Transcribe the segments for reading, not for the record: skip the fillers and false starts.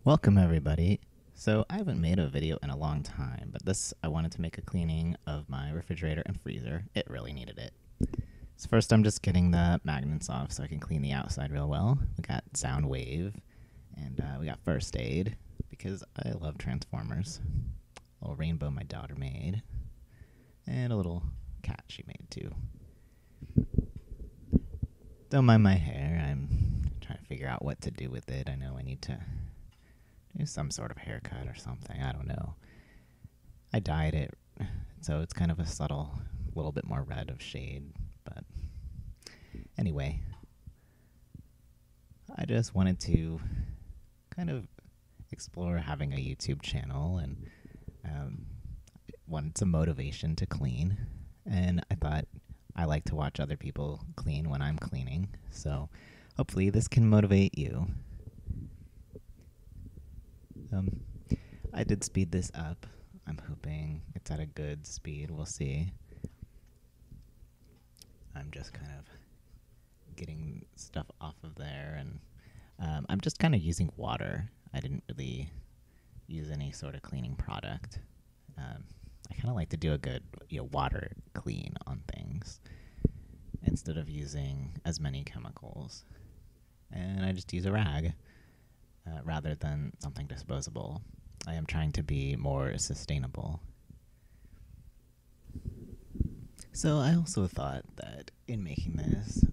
Welcome everybody. So I haven't made a video in a long time, but I wanted to make a cleaning of my refrigerator and freezer. It really needed it. So first I'm just getting the magnets off so I can clean the outside real well. We got sound wave and we got first aid because I love Transformers. A little rainbow my daughter made and a little cat she made too. Don't mind my hair. I'm trying to figure out what to do with it. I know I need to do some sort of haircut or something. I don't know. I dyed it, so it's kind of a subtle, little bit more red of shade. But anyway, I just wanted to kind of explore having a YouTube channel and wanted some motivation to clean. And I thought I like to watch other people clean when I'm cleaning. So hopefully this can motivate you. I did speed this up. I'm hoping it's at a good speed. We'll see. I'm just kind of getting stuff off of there, and I'm just kind of using water. I didn't really use any sort of cleaning product. I kind of like to do a good water clean on things instead of using as many chemicals. And I just use a rag. Rather than something disposable. I am trying to be more sustainable. So I also thought that in making this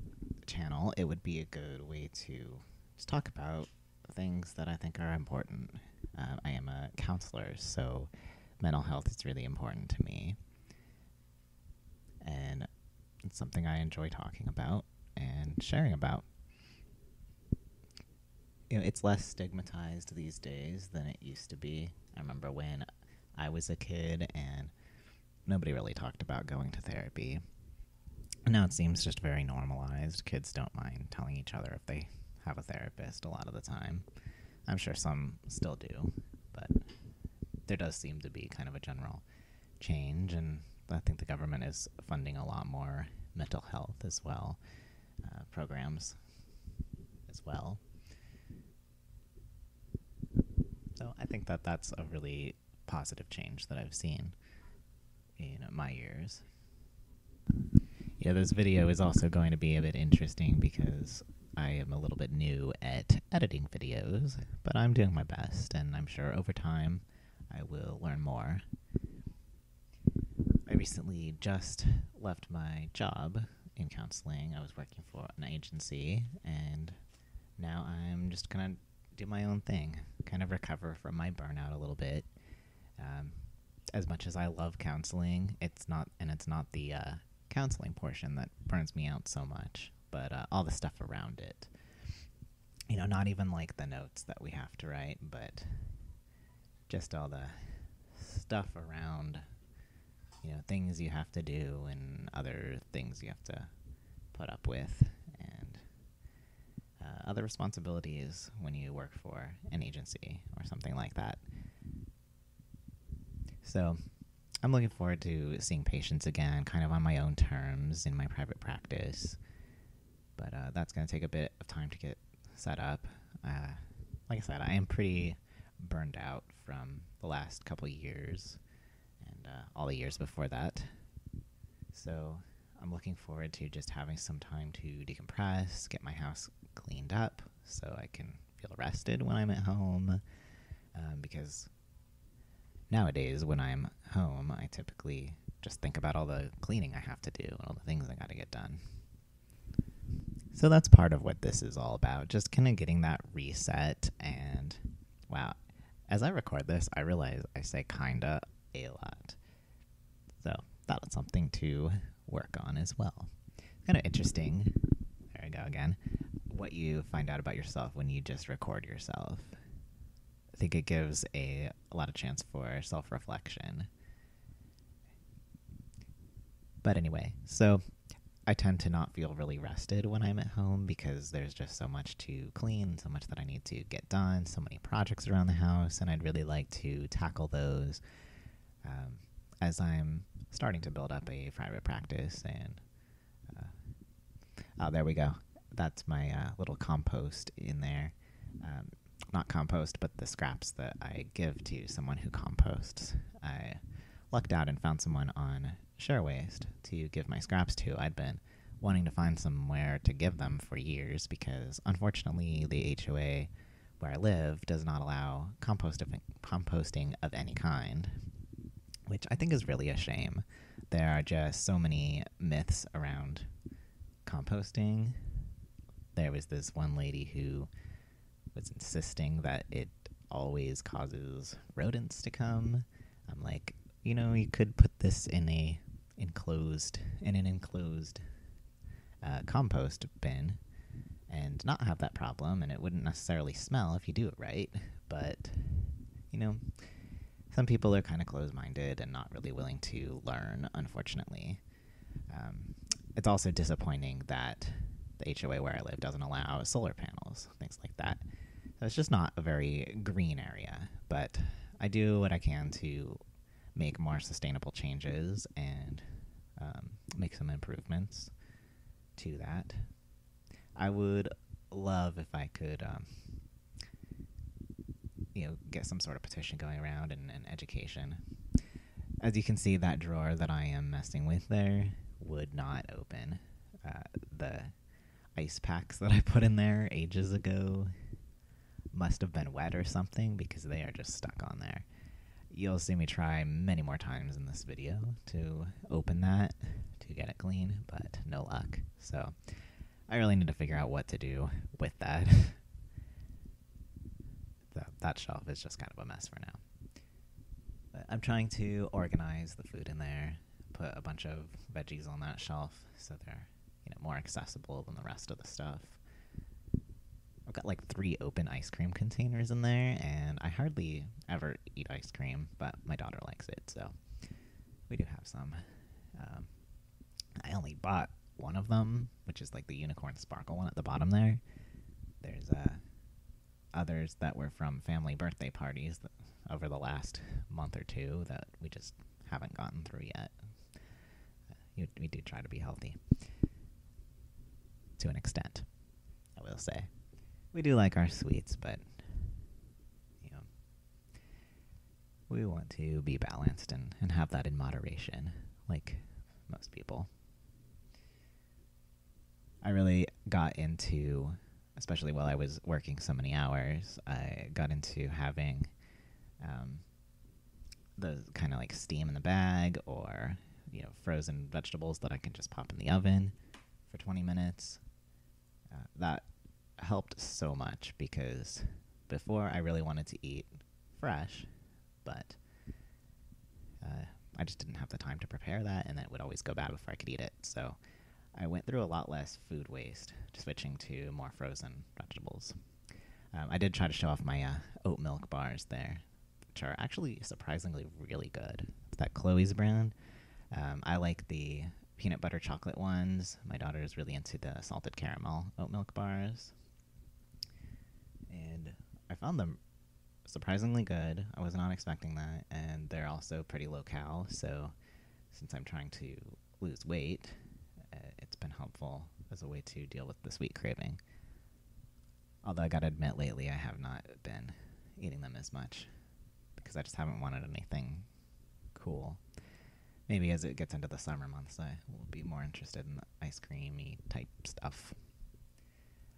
channel, it would be a good way to just talk about things that I think are important. I am a counselor, so mental health is really important to me. And it's something I enjoy talking about and sharing about. It's less stigmatized these days than it used to be. I remember when I was a kid and nobody really talked about going to therapy. Now it seems just very normalized. Kids don't mind telling each other if they have a therapist a lot of the time. I'm sure some still do, but there does seem to be kind of a general change, and I think the government is funding a lot more mental health as well, programs as well. So I think that that's a really positive change that I've seen in my years. Yeah, this video is also going to be a bit interesting because I am a little bit new at editing videos, but I'm doing my best, and I'm sure over time I will learn more. I recently just left my job in counseling. I was working for an agency, and now I'm just going to do my own thing, kind of recover from my burnout a little bit. As much as I love counseling, it's not the counseling portion that burns me out so much, but all the stuff around it. Not even like the notes that we have to write, but just all the stuff around, things you have to do and other things you have to put up with, and other responsibilities when you work for an agency or something like that. So I'm looking forward to seeing patients again, kind of on my own terms in my private practice. But that's going to take a bit of time to get set up. Like I said, I am pretty burned out from the last couple years and all the years before that. So I'm looking forward to just having some time to decompress, get my house cleaned up so I can feel rested when I'm at home, because nowadays when I'm home I typically just think about all the cleaning I have to do and all the things I got to get done. So that's part of what this is all about, just kind of getting that reset. And wow, as I record this I realize I say kinda a lot, so that's something to work on as well. Kind of interesting, there we go again, what you find out about yourself when you just record yourself. I think it gives a lot of chance for self-reflection. But anyway, so I tend to not feel really rested when I'm at home because there's just so much to clean, so much that I need to get done, so many projects around the house, and I'd really like to tackle those as I'm starting to build up a private practice. And oh, there we go. That's my little compost in there. not compost, but the scraps that I give to someone who composts. I lucked out and found someone on Share Waste to give my scraps to. I'd been wanting to find somewhere to give them for years because, unfortunately, the HOA where I live does not allow composting of any kind, which I think is really a shame. There are just so many myths around composting. There was this one lady who was insisting that it always causes rodents to come. I'm like, you could put this in an enclosed compost bin and not have that problem, and it wouldn't necessarily smell if you do it right. But, some people are kind of closed-minded and not really willing to learn, unfortunately. It's also disappointing that the HOA where I live doesn't allow solar panels, things like that. So it's just not a very green area. But I do what I can to make more sustainable changes and make some improvements to that. I would love if I could, get some sort of petition going around and education. As you can see, that drawer that I am messing with there would not open. The ice packs that I put in there ages ago must have been wet or something because they are just stuck on there. You'll see me try many more times in this video to open that, to get it clean, but no luck. So I really need to figure out what to do with that. That shelf is just kind of a mess for now. But I'm trying to organize the food in there, put a bunch of veggies on that shelf so they're more accessible than the rest of the stuff. I've got like 3 open ice cream containers in there, and I hardly ever eat ice cream, but my daughter likes it, so we do have some. I only bought one of them, which is like the unicorn sparkle one at the bottom there. There's others that were from family birthday parties over the last month or two that we just haven't gotten through yet. We do try to be healthy. To an extent, I will say. We do like our sweets, but we want to be balanced and have that in moderation, like most people. I really got into, especially while I was working so many hours, I got into having the kind of like steam in the bag or frozen vegetables that I can just pop in the oven for 20 minutes. That helped so much because before I really wanted to eat fresh, but I just didn't have the time to prepare that, and it would always go bad before I could eat it. So I went through a lot less food waste, switching to more frozen vegetables. I did try to show off my oat milk bars there, which are actually surprisingly really good. It's that Chloe's brand. I like the peanut butter chocolate ones. My daughter is really into the salted caramel oat milk bars. And I found them surprisingly good. I was not expecting that. And they're also pretty low-cal, so since I'm trying to lose weight, it's been helpful as a way to deal with the sweet craving. Although I gotta admit, lately I have not been eating them as much because I just haven't wanted anything cool. Maybe as it gets into the summer months, I will be more interested in the ice creamy type stuff.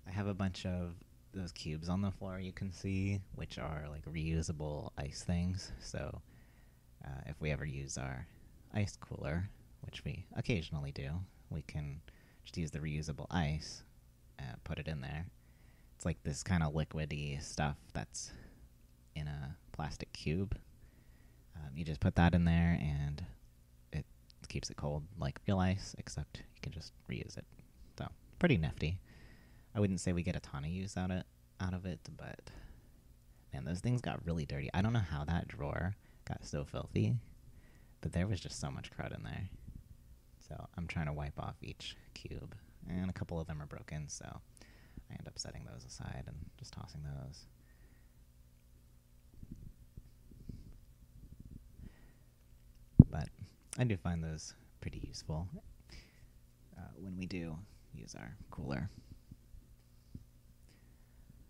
I have a bunch of those cubes on the floor you can see, which are like reusable ice things. So if we ever use our ice cooler, which we occasionally do, we can just use the reusable ice, put it in there. It's like this kind of liquidy stuff that's in a plastic cube. You just put that in there and it keeps it cold like real ice, except you can just reuse it. So pretty nifty. I wouldn't say we get a ton of use out of it, but man, those things got really dirty. I don't know how that drawer got so filthy, but there was just so much crud in there. So I'm trying to wipe off each cube, and a couple of them are broken, so I end up setting those aside and just tossing those. But I do find those pretty useful when we do use our cooler.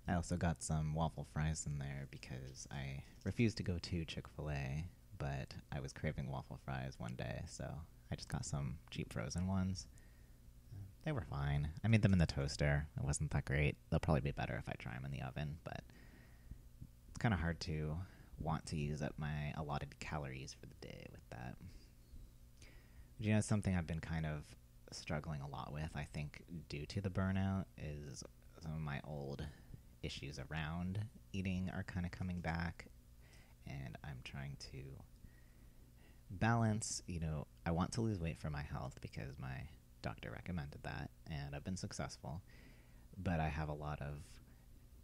I also got some waffle fries in there because I refused to go to Chick-fil-A, but I was craving waffle fries one day, so I just got some cheap frozen ones. They were fine. I made them in the toaster. It wasn't that great. They'll probably be better if I try them in the oven, but it's kind of hard to want to use up my allotted calories for the day with that. You know, something I've been kind of struggling a lot with, I think, due to the burnout, is some of my old issues around eating are kind of coming back, and I'm trying to balance. I want to lose weight for my health because my doctor recommended that, and I've been successful, but I have a lot of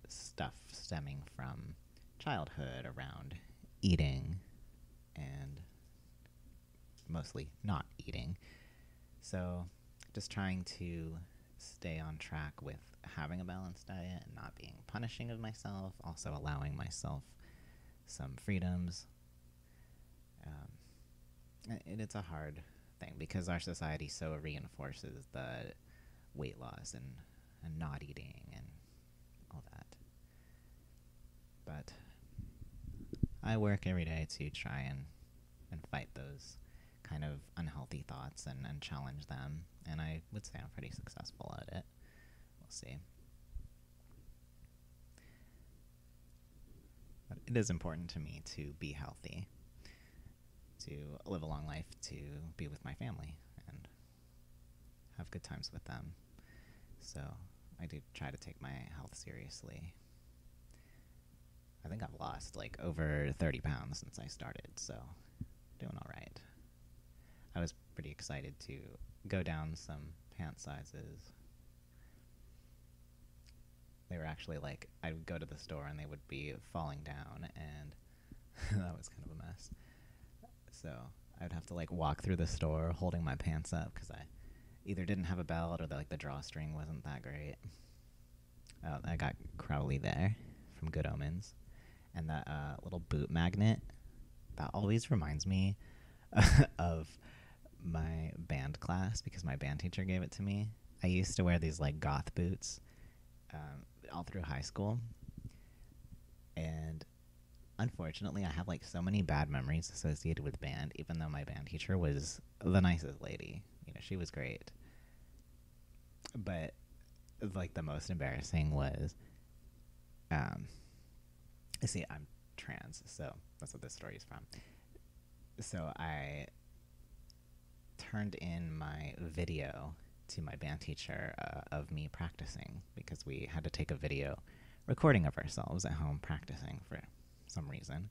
stuff stemming from childhood around eating and mostly not eating. So just trying to stay on track with having a balanced diet and not being punishing of myself, also allowing myself some freedoms. And it's a hard thing because our society so reinforces the weight loss and not eating and all that. But I work every day to try and fight those kind of unhealthy thoughts and challenge them, and I would say I'm pretty successful at it. We'll see. But it is important to me to be healthy, to live a long life, to be with my family and have good times with them. So I do try to take my health seriously. I think I've lost like over 30 pounds since I started, so doing all right. I was pretty excited to go down some pant sizes. They were actually like, I would go to the store and they would be falling down, and that was kind of a mess. So I would have to like walk through the store holding my pants up because I either didn't have a belt or the drawstring wasn't that great. I got Crowley there from Good Omens. And that little boot magnet, that always reminds me of my band class because my band teacher gave it to me. I used to wear these like goth boots all through high school. And unfortunately, I have like so many bad memories associated with band, even though my band teacher was the nicest lady. She was great. But like the most embarrassing was... see, I'm trans, so that's what this story is from. So I turned in my video to my band teacher of me practicing because we had to take a video recording of ourselves at home practicing for some reason.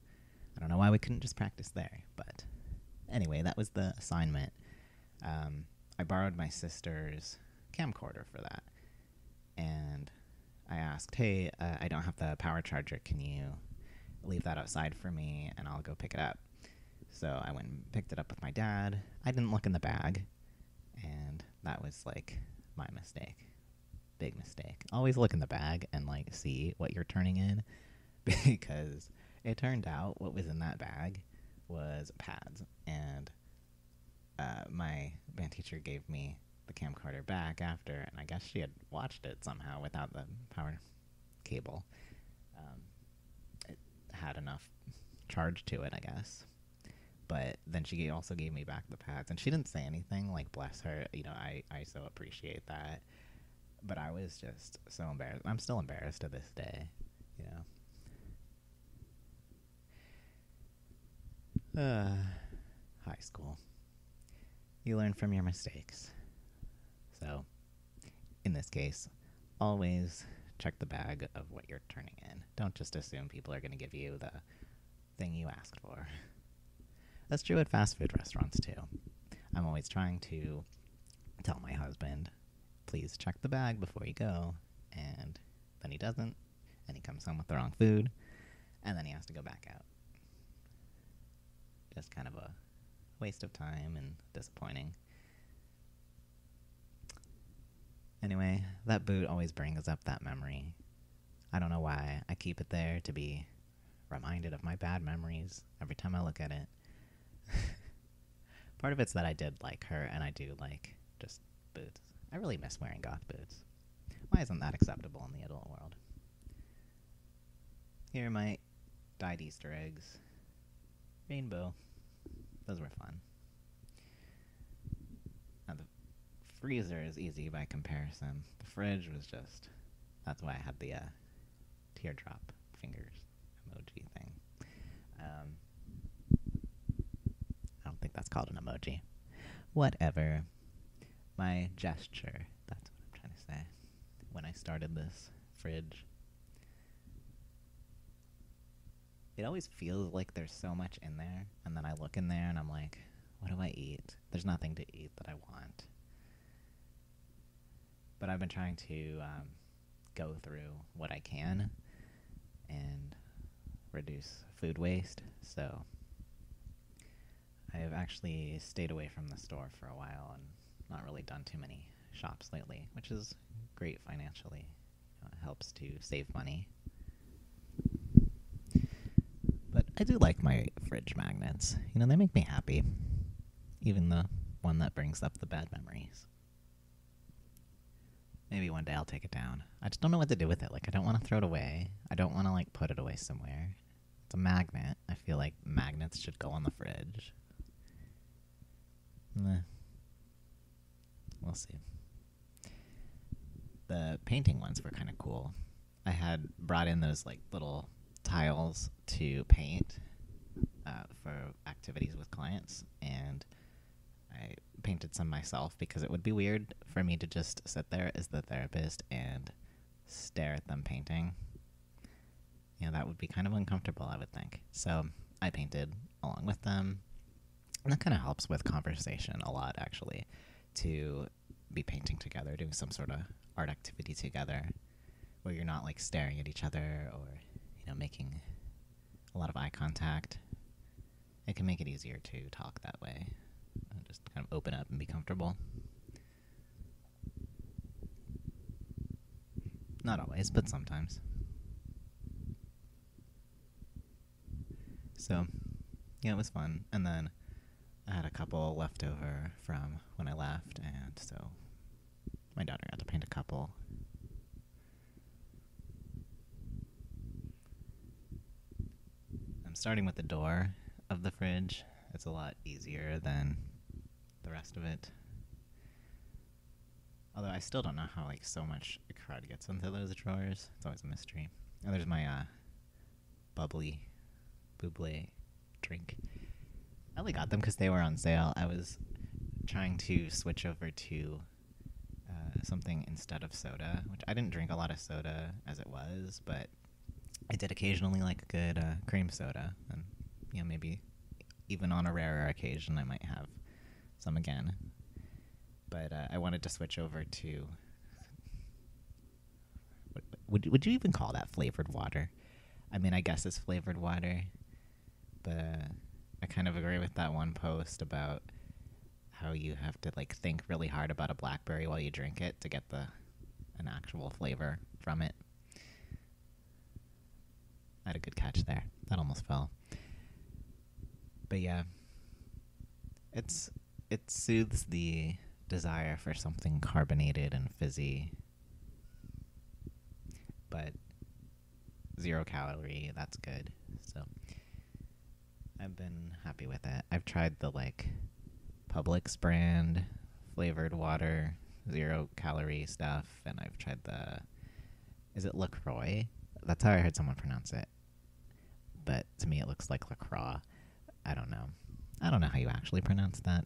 I don't know why we couldn't just practice there, but anyway, that was the assignment. I borrowed my sister's camcorder for that, and I asked, hey, I don't have the power charger. Can you leave that outside for me and I'll go pick it up? So I went and picked it up with my dad. I didn't look in the bag, and that was like my mistake. Big mistake. Always look in the bag and like see what you're turning in because it turned out what was in that bag was pads, and my band teacher gave me the camcorder back after, and I guess she had watched it somehow without the power cable. It had enough charge to it, I guess. But then she also gave me back the pads, and she didn't say anything, like, bless her. I so appreciate that. But I was just so embarrassed. I'm still embarrassed to this day, High school. You learn from your mistakes. So, in this case, always check the bag of what you're turning in. Don't just assume people are going to give you the thing you asked for. That's true at fast food restaurants, too. I'm always trying to tell my husband, please check the bag before you go, and then he doesn't, and he comes home with the wrong food, and then he has to go back out. Just kind of a waste of time and disappointing. Anyway, that boot always brings up that memory. I don't know why. I keep it there to be reminded of my bad memories every time I look at it. Part of it's that I did like her, and I do like just boots. I really miss wearing goth boots. Why isn't that acceptable in the adult world? here are my dyed Easter eggs. Rainbow. Those were fun. Now the freezer is easy by comparison. The fridge was just... That's why I had the teardrop fingers emoji thing. I don't think that's called an emoji. Whatever. My gesture, that's what I'm trying to say, when I started this fridge. It always feels like there's so much in there, and then I look in there and I'm like, what do I eat? There's nothing to eat that I want. But I've been trying to go through what I can and reduce food waste, so I've actually stayed away from the store for a while and not really done too many shops lately, which is great financially. It helps to save money. But I do like my fridge magnets. You know, they make me happy. Even the one that brings up the bad memories. Maybe one day I'll take it down. I just don't know what to do with it. Like, I don't want to throw it away. I don't want to, like, put it away somewhere. It's a magnet. I feel like magnets should go on the fridge. We'll see. The painting ones were kind of cool. I had brought in those, like, little tiles to paint for activities with clients, and I painted some myself because it would be weird for me to just sit there as the therapist and stare at them painting. You know, that would be kind of uncomfortable, I would think. So I painted along with them, and that kind of helps with conversation a lot, actually, to be painting together, doing some sort of art activity together where you're not, like, staring at each other or, you know, making a lot of eye contact. It can make it easier to talk that way. Just kind of open up and be comfortable. Not always, but sometimes. So, yeah, it was fun. And then I had a couple left over from when I left, and so my daughter got to paint a couple. I'm starting with the door of the fridge. It's a lot easier than the rest of it. Although I still don't know how, like, so much crud gets into those drawers. It's always a mystery. And there's my bubbly drink. I only got them because they were on sale. I was trying to switch over to something instead of soda, which I didn't drink a lot of soda as it was, but I did occasionally like a good cream soda, and, you know, maybe even on a rarer occasion I might have some again. But I wanted to switch over to... Would you even call that flavored water? I mean, I guess it's flavored water, but I kind of agree with that one post about how you have to, like, think really hard about a blackberry while you drink it to get an actual flavor from it. I had a good catch there. That almost fell. But yeah, it soothes the desire for something carbonated and fizzy, but 0 calorie, that's good. So I've been happy with it. I've tried the, like, Publix brand flavored water, 0 calorie stuff, and I've tried is it LaCroix? That's how I heard someone pronounce it. But to me it looks like LaCroix. I don't know. I don't know how you actually pronounce that.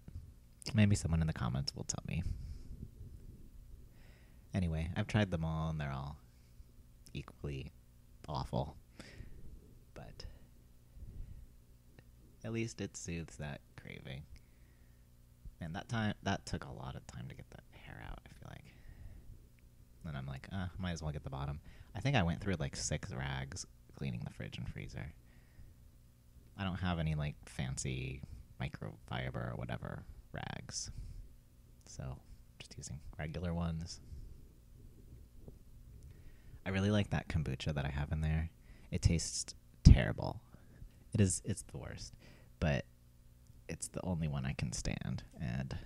Maybe someone in the comments will tell me. Anyway, I've tried them all and they're all equally awful. But at least it soothes that craving. And that took a lot of time to get the hair out, I feel like. Then I'm like, might as well get the bottom. I think I went through like 6 rags cleaning the fridge and freezer. I don't have any, like, fancy microfiber or whatever rags, so just using regular ones. I really like that kombucha that I have in there. It tastes terrible. It's the worst, but it's the only one I can stand, and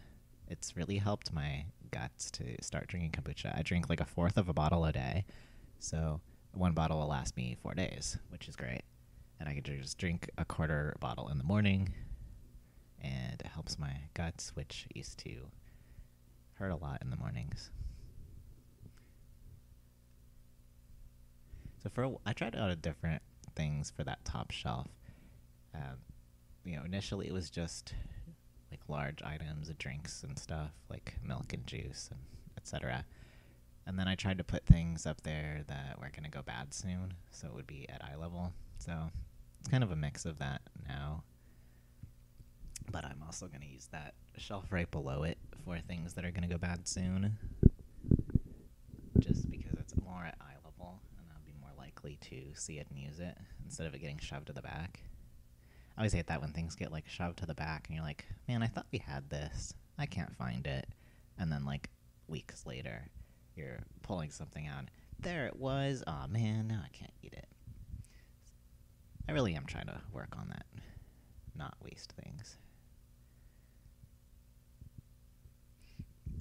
it's really helped my guts to start drinking kombucha. I drink like 1/4 of a bottle a day, so one bottle will last me 4 days, which is great. And I could just drink a quarter bottle in the morning, and it helps my guts, which used to hurt a lot in the mornings. So I tried out different things for that top shelf. Initially it was just like large items of drinks and stuff, like milk and juice and etc. And then I tried to put things up there that were going to go bad soon, so it would be at eye level. So it's kind of a mix of that now. But I'm also going to use that shelf right below it for things that are going to go bad soon, just because it's more at eye level, and I'll be more likely to see it and use it instead of it getting shoved to the back. I always hate that when things get like shoved to the back and you're like, man, I thought we had this. I can't find it. And then like weeks later, you're pulling something out. There it was. Aw, man, now I can't eat it. I really am trying to work on that. Not waste things.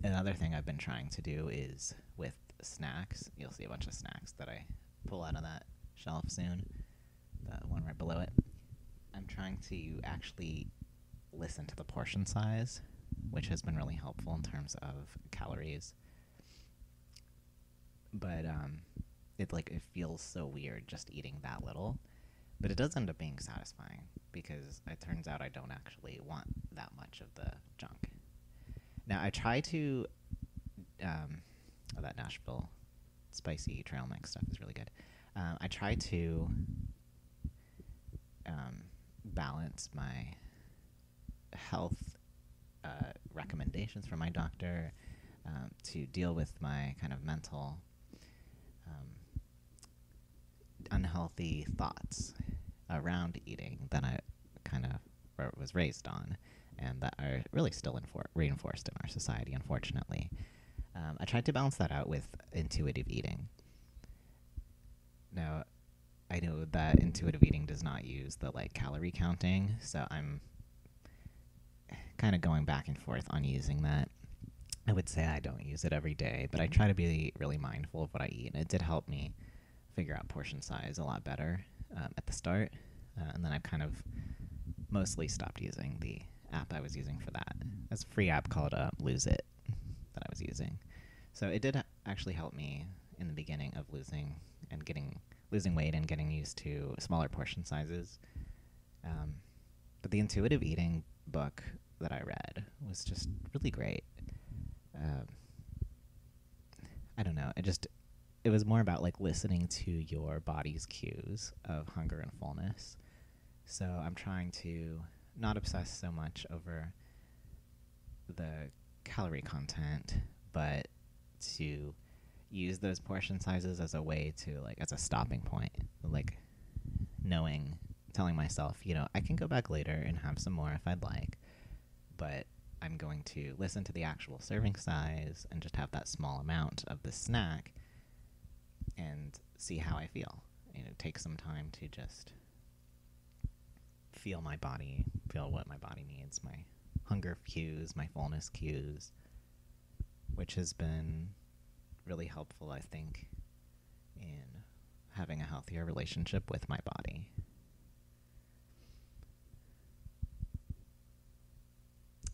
Another thing I've been trying to do is with snacks. You'll see a bunch of snacks that I pull out of that shelf soon. The one right below it. I'm trying to actually listen to the portion size, which has been really helpful in terms of calories. But it feels so weird just eating that little. But it does end up being satisfying because it turns out I don't actually want that much of the junk. Now, I try to... that Nashville spicy trail mix stuff is really good. I try to balance my health recommendations from my doctor to deal with my kind of mental unhealthy thoughts around eating that I kind of was raised on, and that are really still reinforced in our society, unfortunately. I tried to balance that out with intuitive eating. Now, I know that intuitive eating does not use the calorie counting, so I'm kind of going back and forth on using that. I would say I don't use it every day, but I try to be really mindful of what I eat, and it did help me figure out portion size a lot better at the start, and then I've kind of mostly stopped using the app I was using for that. It's a free app called Lose It that I was using. So it did actually help me in the beginning of losing weight and getting used to smaller portion sizes. But the intuitive eating book that I read was just really great. I don't know. It was more about listening to your body's cues of hunger and fullness. So I'm trying to not obsess so much over the calorie content, but to use those portion sizes as a way to as a stopping point, telling myself, I can go back later and have some more if I'd like, but I'm going to listen to the actual serving size and just have that small amount of the snack and see how I feel. Take some time to just feel my body, feel what my body needs, my hunger cues, my fullness cues, which has been really helpful, I think, in having a healthier relationship with my body.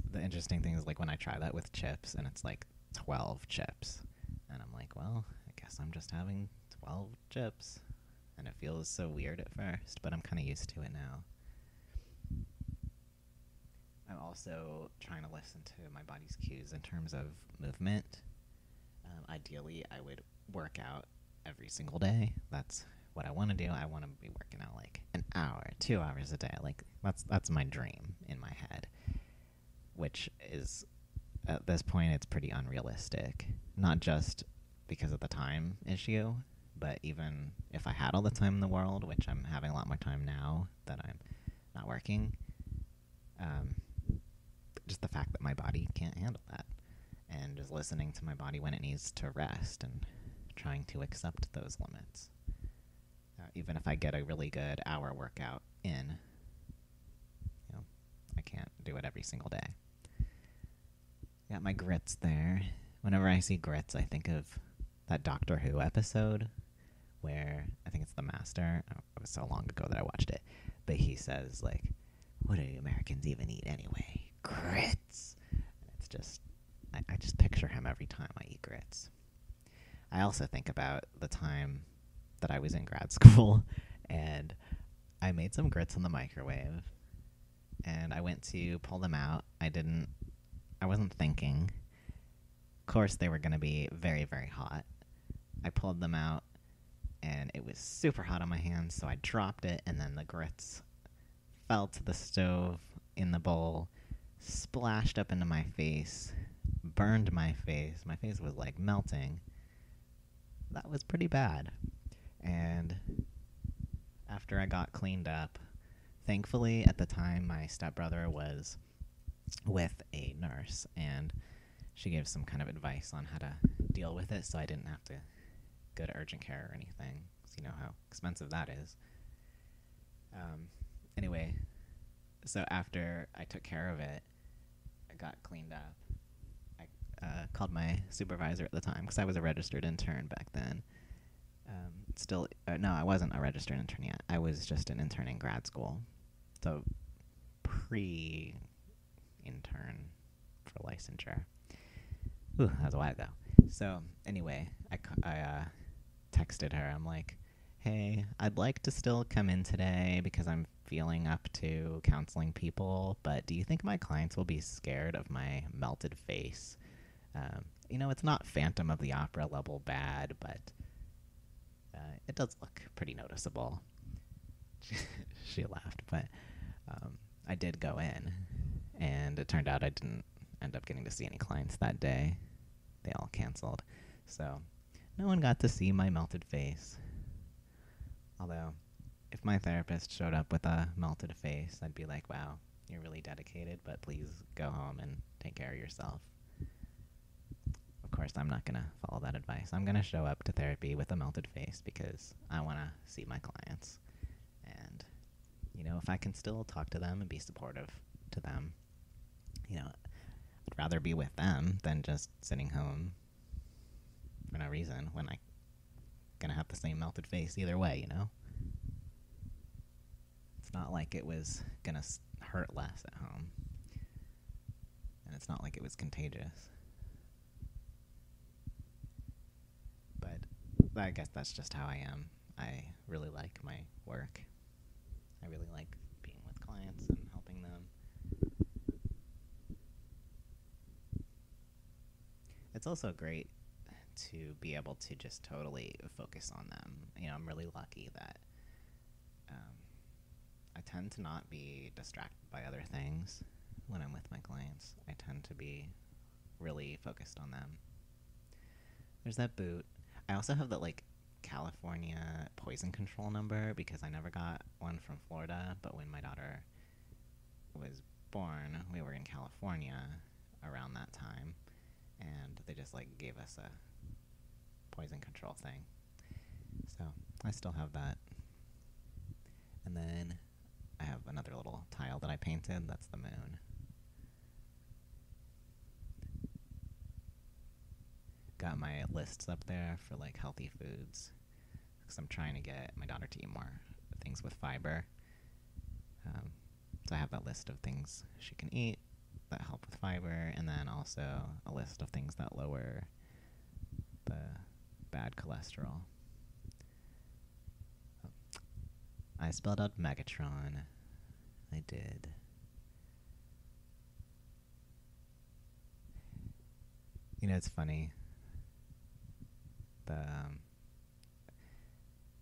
The interesting thing is when I try that with chips and it's 12 chips, and I'm well, I guess I'm just having 12 chips, and it feels so weird at first, but I'm kind of used to it now. I'm also trying to listen to my body's cues in terms of movement. Ideally, I would work out every single day. That's what I want to do. I want to be working out an hour, 2 hours a day. That's my dream in my head, which is, at this point, it's pretty unrealistic. Not just because of the time issue, but even if I had all the time in the world, which I'm having a lot more time now that I'm not working, just the fact that my body can't handle that, and just listening to my body when it needs to rest and trying to accept those limits. Even if I get a really good hour workout in, I can't do it every single day. Got my grits there. Whenever I see grits, I think of that Doctor Who episode where I think it's The Master. Oh, it was so long ago that I watched it, but he says like, "What do Americans even eat anyway? Grits." And it's just, I just picture him every time I eat grits. I also think about the time that I was in grad school, and I made some grits in the microwave, and I went to pull them out. I wasn't thinking. Of course, they were going to be very, very hot. I pulled them out, and it was super hot on my hands, so I dropped it, and then the grits fell to the stove in the bowl, splashed up into my face, burned my face. My face was like melting. That was pretty bad. And after I got cleaned up, thankfully at the time my stepbrother was with a nurse, and she gave some kind of advice on how to deal with it, so I didn't have to go to urgent care or anything, because you know how expensive that is. Anyway, so after I took care of it, I got cleaned up. I called my supervisor at the time, because I was a registered intern back then. No, I wasn't a registered intern yet. I was just an intern in grad school. So pre-intern for licensure. Ooh, that was a while ago. So anyway, I texted her. I'm like, hey, I'd like to still come in today because I'm feeling up to counseling people, but do you think my clients will be scared of my melted face? It's not Phantom of the Opera level bad, but it does look pretty noticeable. She laughed, but I did go in, and it turned out I didn't end up getting to see any clients that day. They all canceled, so no one got to see my melted face. Although, if my therapist showed up with a melted face, I'd be like, wow, you're really dedicated, but please go home and take care of yourself. Of course, I'm not going to follow that advice. I'm going to show up to therapy with a melted face because I want to see my clients. And, if I can still talk to them and be supportive to them, I'd rather be with them than just sitting home for no reason when I'm going to have the same melted face either way, It's not like it was going to hurt less at home. And it's not like it was contagious. But I guess that's just how I am. I really like my work. I really like being with clients and helping them. It's also great to be able to just totally focus on them. I'm really lucky that I tend to not be distracted by other things when I'm with my clients. I tend to be really focused on them. There's that boot. I also have that, California poison control number because I never got one from Florida, but when my daughter was born, we were in California around that time, and they just, gave us a poison control thing. So I still have that. And then I have another little tile that I painted. That's the moon. Got my lists up there for healthy foods because I'm trying to get my daughter to eat more things with fiber. So I have that list of things she can eat that help with fiber, and then also a list of things that lower the bad cholesterol. I spelled out Megatron. I did. It's funny.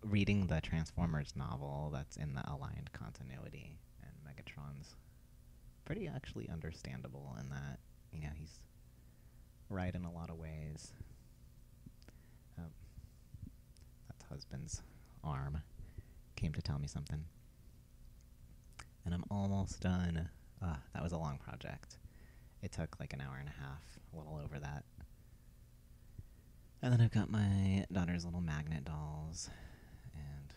Reading the Transformers novel that's in the aligned continuity, and Megatron's pretty actually understandable in that, he's right in a lot of ways. That's husband's arm came to tell me something. And I'm almost done. That was a long project. It took an hour and a half, a little over that. And then I've got my daughter's little magnet dolls and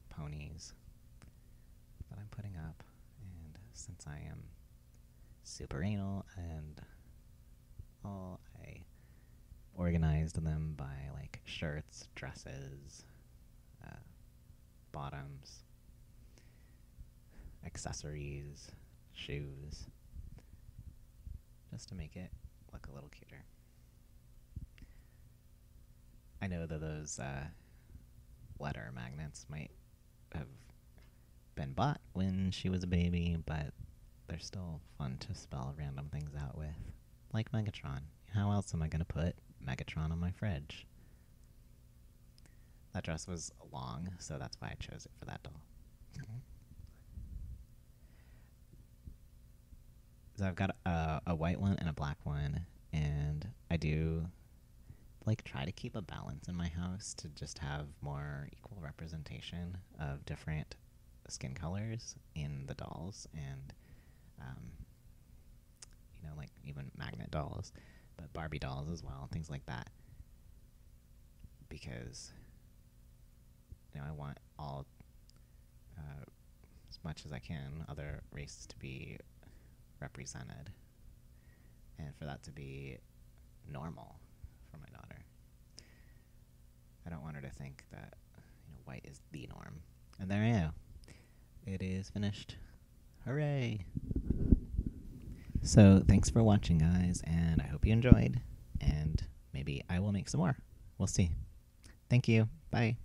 ponies that I'm putting up. And since I am super anal and all, I organized them by shirts, dresses, bottoms, accessories, shoes, just to make it look a little cuter. I know that those letter magnets might have been bought when she was a baby, but they're still fun to spell random things out with. Like Megatron. How else am I going to put Megatron on my fridge? That dress was long, so that's why I chose it for that doll. So I've got a white one and a black one, and I do try to keep a balance in my house to just have more equal representation of different skin colors in the dolls, and even magnet dolls, but Barbie dolls as well, things like that, because I want all as much as I can other races to be represented, and for that to be normal for my daughter. I don't want her to think that white is the norm. And there I go. It is finished. Hooray! So thanks for watching, guys, and I hope you enjoyed, and maybe I will make some more. We'll see. Thank you. Bye.